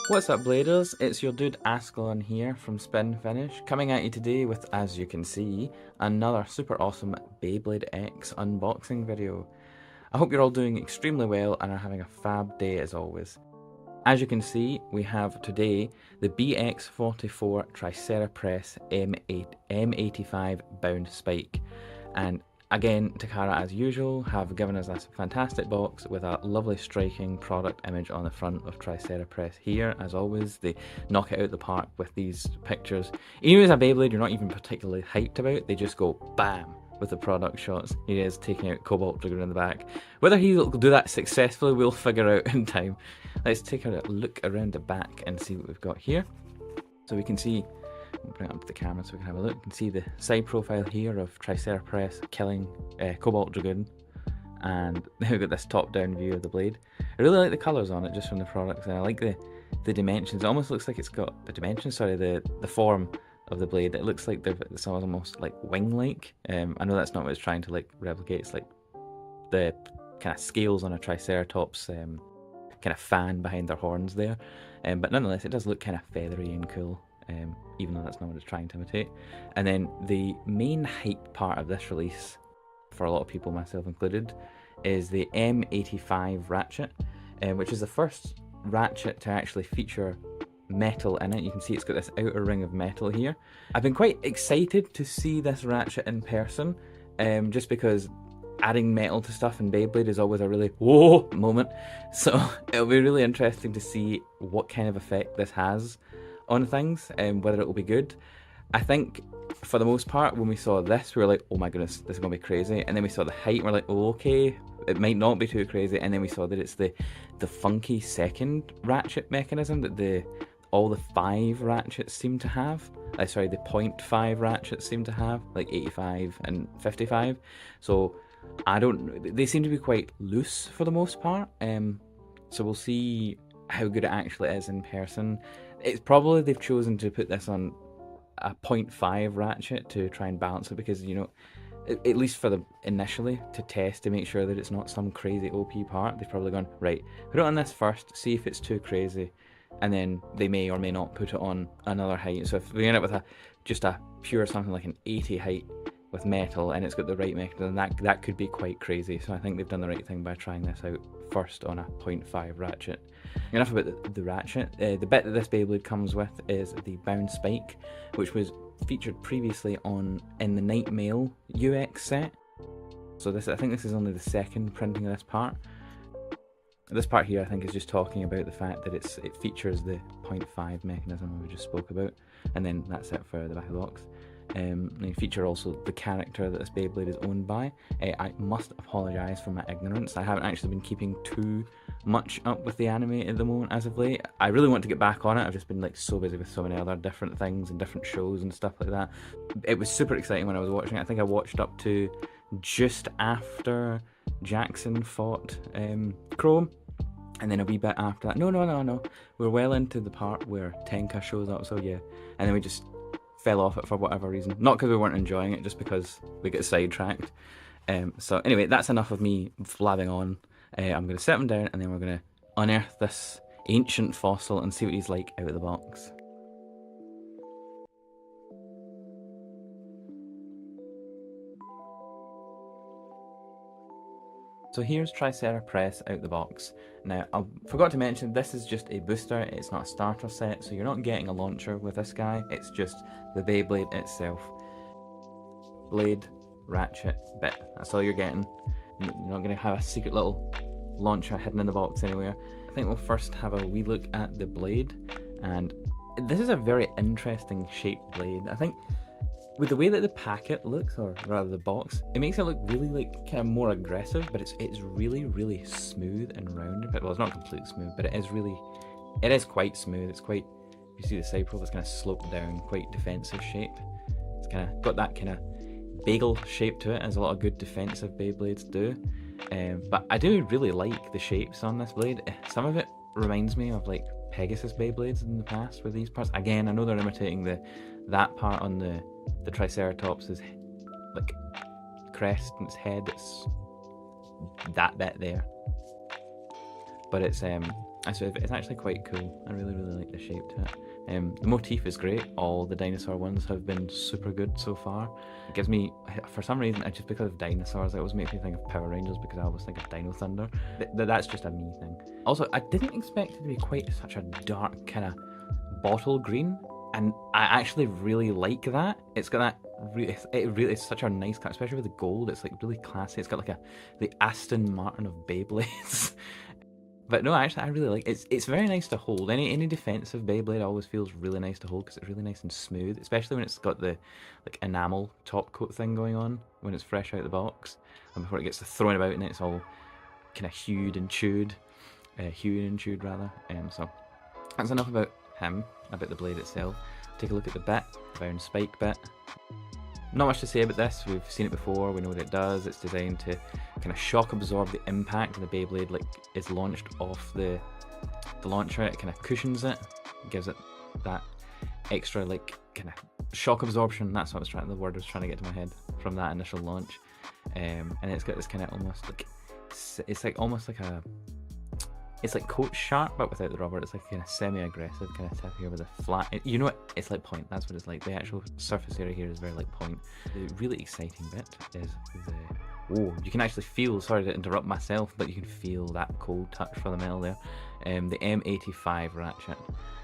What's up, Bladers? It's your dude Ascalon here from SpinFinish, coming at you today with, as you can see, another super awesome Beyblade X unboxing video. I hope you're all doing extremely well and are having a fab day as always. As you can see, we have today the BX-44 Tricera Press M85 bound spike, and again, Takara, as usual, have given us this fantastic box with a lovely striking product image on the front of Tricera Press here. As always, they knock it out the park with these pictures. Even as a Beyblade you're not even particularly hyped about, they just go BAM! With the product shots. He is taking out Cobalt Dragoon in the back. Whether he'll do that successfully, we'll figure out in time. Let's take a look around the back and see what we've got here. So we can see, I'll bring it up to the camera so we can have a look. You can see the side profile here of Tricera Press killing Cobalt Dragoon, and we've got this top-down view of the blade. I really like the colours on it just from the products, and I like the dimensions. It almost looks like it's got the dimensions, sorry, the form of the blade. It looks like it's almost like wing-like. I know that's not what it's trying to like replicate. It's like the kind of scales on a Triceratops kind of fan behind their horns there. But nonetheless, it does look kind of feathery and cool. Even though that's not what it's trying to imitate. And then the main hype part of this release, for a lot of people, myself included, is the M85 Ratchet, which is the first Ratchet to actually feature metal in it. You can see it's got this outer ring of metal here. I've been quite excited to see this Ratchet in person, just because adding metal to stuff in Beyblade is always a really whoa moment. So it'll be really interesting to see what kind of effect this has on things, and whether it will be good. I think for the most part, when we saw this, we were like, oh my goodness, this is gonna be crazy. And then we saw the height, and we're like, oh, okay, it might not be too crazy. And then we saw that it's the funky second ratchet mechanism that all the 5 ratchets seem to have. Sorry, the 0.5 ratchets seem to have, like 85 and 55. So they seem to be quite loose for the most part. So we'll see how good it actually is in person. It's probably they've chosen to put this on a 0.5 ratchet to try and balance it, because, you know, at least for the initially, to test to make sure that it's not some crazy OP part, they've probably gone, right, put it on this first, see if it's too crazy, and then they may or may not put it on another height. So if we end up with just a pure something like an 80 height with metal and it's got the right mechanism, that could be quite crazy. So I think they've done the right thing by trying this out first on a 0.5 ratchet. Enough about the ratchet. The bit that this Beyblade comes with is the bound spike, which was featured previously in the Night Mail UX set. So I think this is only the second printing of this part. This part here, I think, is just talking about the fact that it features the 0.5 mechanism we just spoke about, and then that's it for the back of the box. They feature also the character that this Beyblade is owned by. I must apologise for my ignorance. I haven't actually been keeping too much up with the anime at the moment as of late. I really want to get back on it. I've just been like so busy with so many other different things and different shows and stuff like that. It was super exciting when I was watching it. I think I watched up to just after Jackson fought Chrome, and then a wee bit after that. No. We're well into the part where Tenka shows up, so yeah. And then we just fell off it for whatever reason. Not because we weren't enjoying it, just because we get sidetracked. So anyway, that's enough of me blabbing on. I'm going to set him down, and then we're going to unearth this ancient fossil and see what he's like out of the box. So here's Tricera Press out the box. Now, I forgot to mention, this is just a booster, it's not a starter set, so you're not getting a launcher with this guy, it's just the Beyblade itself. Blade, ratchet, bit, that's all you're getting. You're not going to have a secret little launcher hidden in the box anywhere. I think we'll first have a wee look at the blade, and this is a very interesting shaped blade. I think with the way that the packet looks, or rather the box, it makes it look really like kind of more aggressive, but it's really smooth and round. Well, it's not completely smooth, but it is quite smooth. It's quite, you see the side profile, it's kind of sloped down, quite defensive shape. It's kind of got that kind of bagel shape to it, as a lot of good defensive Beyblades do. But I do really like the shapes on this blade. Some of it reminds me of like Pegasus Beyblades in the past with these parts. Again, I know they're imitating that part on the Triceratops' like crest and its head. It's that bit there, but it's It's actually quite cool. I really like the shape to it. The motif is great. All the dinosaur ones have been super good so far. It gives me, for some reason, just because of dinosaurs, it always makes me think of Power Rangers because I always think of Dino Thunder. That's just a me thing. Also, I didn't expect it to be quite such a dark kind of bottle green, and I actually really like that. It's got that. It really is such a nice cut, especially with the gold. It's like really classy. It's got like the Aston Martin of Beyblades. But no, actually, I really like it. It's very nice to hold. Any defensive Beyblade always feels really nice to hold because it's really nice and smooth, especially when it's got the like enamel top coat thing going on when it's fresh out of the box, and before it gets thrown about and it's all kind of hewed and chewed rather. So that's enough about him, about the blade itself. Take a look at the bit, the round spike bit. Not much to say about this. We've seen it before. We know what it does. It's designed to kind of shock absorb the impact of the Beyblade, like is launched off the launcher. It kind of cushions it, gives it that extra like kind of shock absorption. That's what the word was trying to get to my head from that initial launch. And it's got this kind of almost like it's like coat sharp but without the rubber. It's like kind of semi-aggressive kind of tip here with a flat, you know what, it's like point. That's what it's like. The actual surface area here is very like point. The really exciting bit is you can actually feel, sorry to interrupt myself, but you can feel that cold touch from the metal there. The M85 ratchet.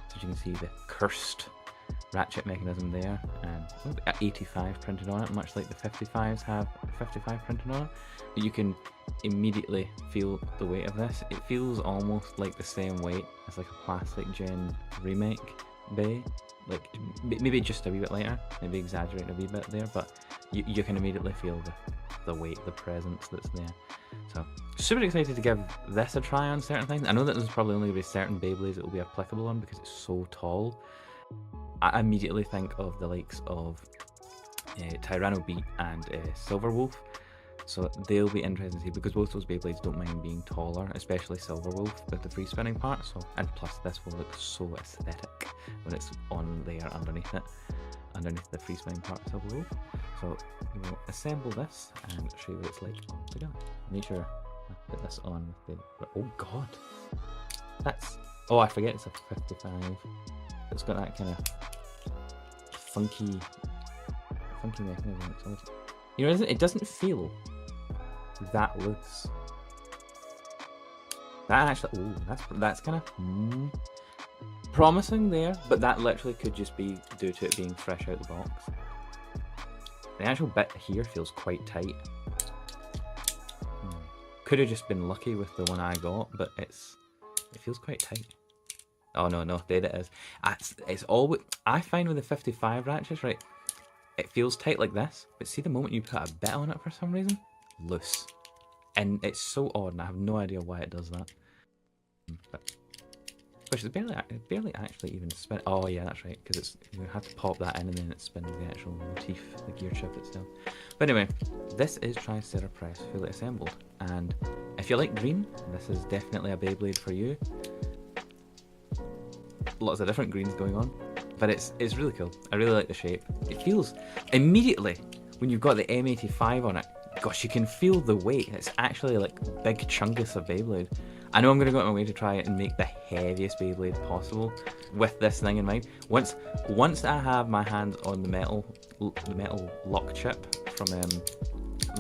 So you can see the cursed ratchet mechanism there, and 85 printed on it, much like the 55s have 55 printed on it. But you can immediately feel the weight of this. It feels almost like the same weight as like a Plastic Gen remake bay, like maybe just a wee bit lighter, maybe exaggerate a wee bit there, but you can immediately feel the weight, the presence that's there. So super excited to give this a try on certain things. I know that there's probably only going to be certain Beyblades it will be applicable on because it's so tall. I immediately think of the likes of Tyranno Beat and Silverwolf, so they'll be interesting to see because both those Beyblades don't mind being taller, especially Silverwolf with the free spinning part. So, and plus this will look so aesthetic when it's on there underneath it, underneath the free spinning part of Silverwolf. So we will assemble this and show you what it's like all together. Make sure I put this on with the, oh god, that's, oh I forget it's a 55. It's got that kind of funky mechanism. You know, it doesn't feel that loose. That actually, ooh, that's kind of promising there, but that literally could just be due to it being fresh out the box. The actual bit here feels quite tight. Could have just been lucky with the one I got, but it feels quite tight. Oh no, there it is. It's all, I find with the 55 ratchets, right, it feels tight like this, but see the moment you put a bit on it for some reason, loose. And it's so odd, and I have no idea why it does that. But, which is barely actually even spin. Oh yeah, that's right, because you have to pop that in and then it spins the actual motif, the gear chip itself. But anyway, this is Tricera Press fully assembled, and if you like green, this is definitely a Beyblade for you. Lots of different greens going on, but it's really cool. I really like the shape. It feels, immediately when you've got the M85 on it, gosh, you can feel the weight. It's actually like big chunkus of Beyblade. I know I'm going to go out of my way to try it and make the heaviest Beyblade possible with this thing in mind. Once I have my hands on the metal lock chip from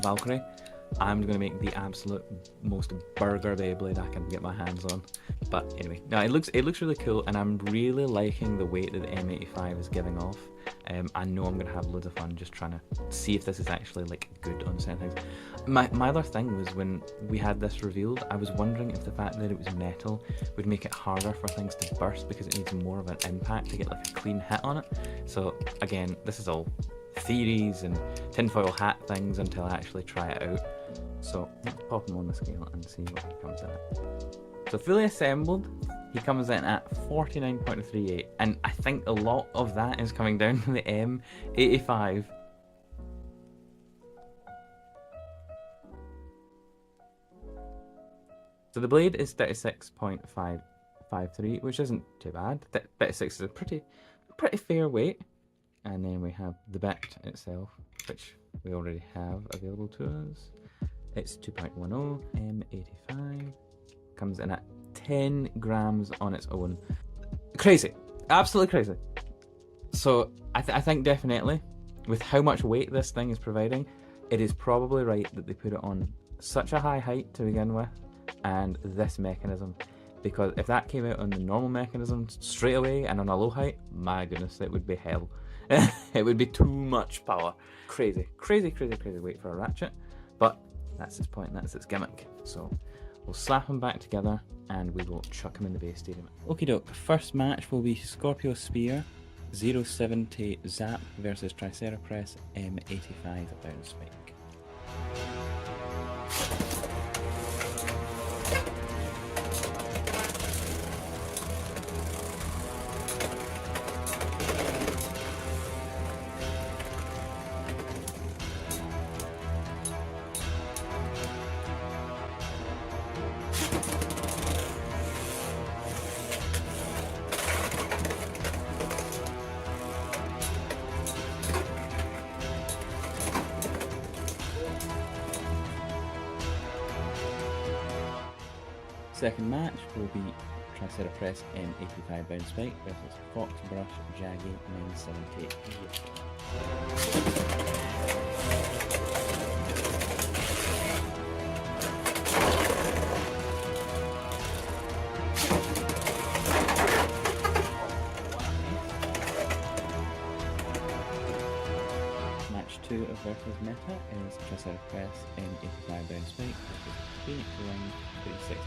Valkyrie, I'm going to make the absolute most burger Beyblade I can get my hands on. But anyway, no, it looks really cool, and I'm really liking the weight that the M85 is giving off. I know I'm going to have loads of fun just trying to see if this is actually like good on certain things. My other thing was when we had this revealed, I was wondering if the fact that it was metal would make it harder for things to burst because it needs more of an impact to get like a clean hit on it. So again, this is all theories and tinfoil hat things until I actually try it out. So let's pop him on the scale and see what he comes in at. So fully assembled, he comes in at 49.38, and I think a lot of that is coming down to the M85. So the blade is 36.553, which isn't too bad. 36 is a pretty fair weight. And then we have the bit itself, which we already have available to us. It's 2.10 M85. Comes in at 10 grams on its own. Crazy. Absolutely crazy. So I think definitely, with how much weight this thing is providing, it is probably right that they put it on such a high height to begin with, and this mechanism. Because if that came out on the normal mechanism straight away and on a low height, my goodness, it would be hell. It would be too much power. Crazy, crazy, crazy, crazy weight for a Ratchet. But that's its point, that's its gimmick. So we'll slap them back together and we will chuck them in the base stadium. Okie doke, first match will be Scorpio Spear 070 Zap versus Tricera Press M85 bound spike. Second match will be Tricera Press M85 bound spike versus Fox Brush Jaggy 978. Match 2 of versus Meta is Tricera Press M85 bound spike versus Phoenix Ring 36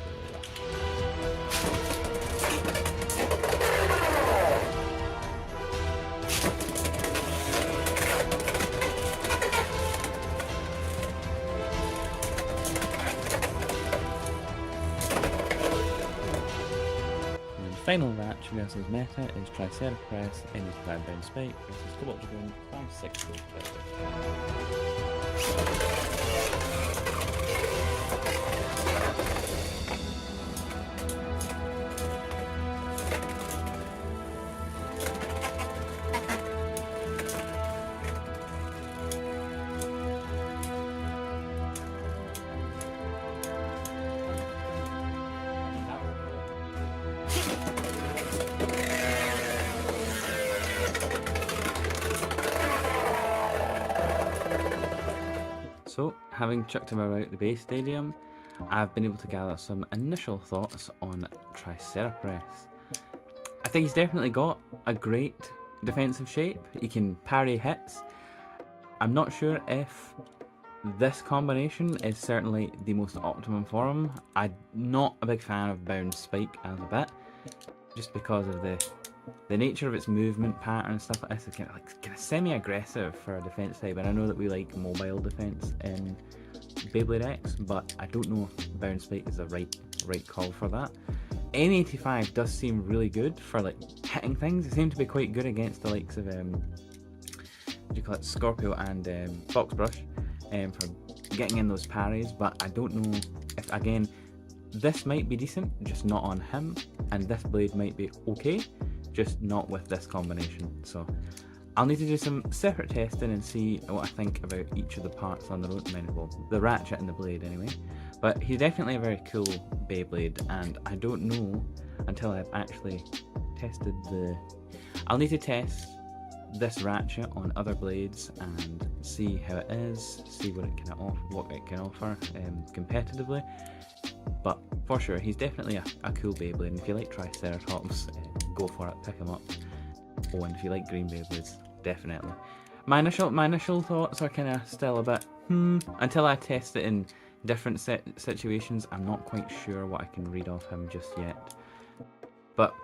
Final match versus Meta is Tricera Press M85 bound spike versus Cobalt Dragoon 56 So, having chucked him about the base stadium, I've been able to gather some initial thoughts on Tricera Press. I think he's definitely got a great defensive shape. He can parry hits. I'm not sure if this combination is certainly the most optimum for him. I'm not a big fan of bound spike as a bit, just because of the nature of its movement pattern and stuff like this. Is kind of semi-aggressive for a defense type, and I know that we like mobile defense in Beyblade X, but I don't know if bound spike is the right call for that. M85 does seem really good for like hitting things. It seemed to be quite good against the likes of what do you call it, Scorpio and Fox Brush, for getting in those parries. But I don't know if, again, this might be decent, just not on him, and this blade might be okay, just not with this combination. So I'll need to do some separate testing and see what I think about each of the parts on their own. Well, the Ratchet and the blade anyway. But he's definitely a very cool Beyblade, and I don't know until I've actually tested I'll need to test this Ratchet on other blades and see how it is, see what it can offer competitively. But for sure, he's definitely a cool Beyblade, and if you like Triceratops, go for it, pick him up. Oh, and if you like green Beyblades, definitely. My initial thoughts are kind of still a bit until I test it in different situations. I'm not quite sure what I can read off him just yet. But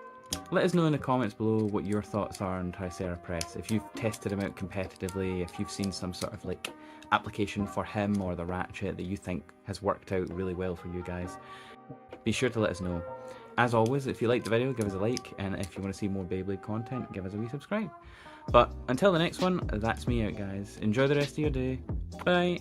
let us know in the comments below what your thoughts are on Tricera Press. If you've tested him out competitively, if you've seen some sort of like application for him or the Ratchet that you think has worked out really well for you guys, be sure to let us know. As always, if you liked the video, give us a like, and if you want to see more Beyblade content, give us a wee subscribe. But until the next one, that's me out, guys. Enjoy the rest of your day. Bye!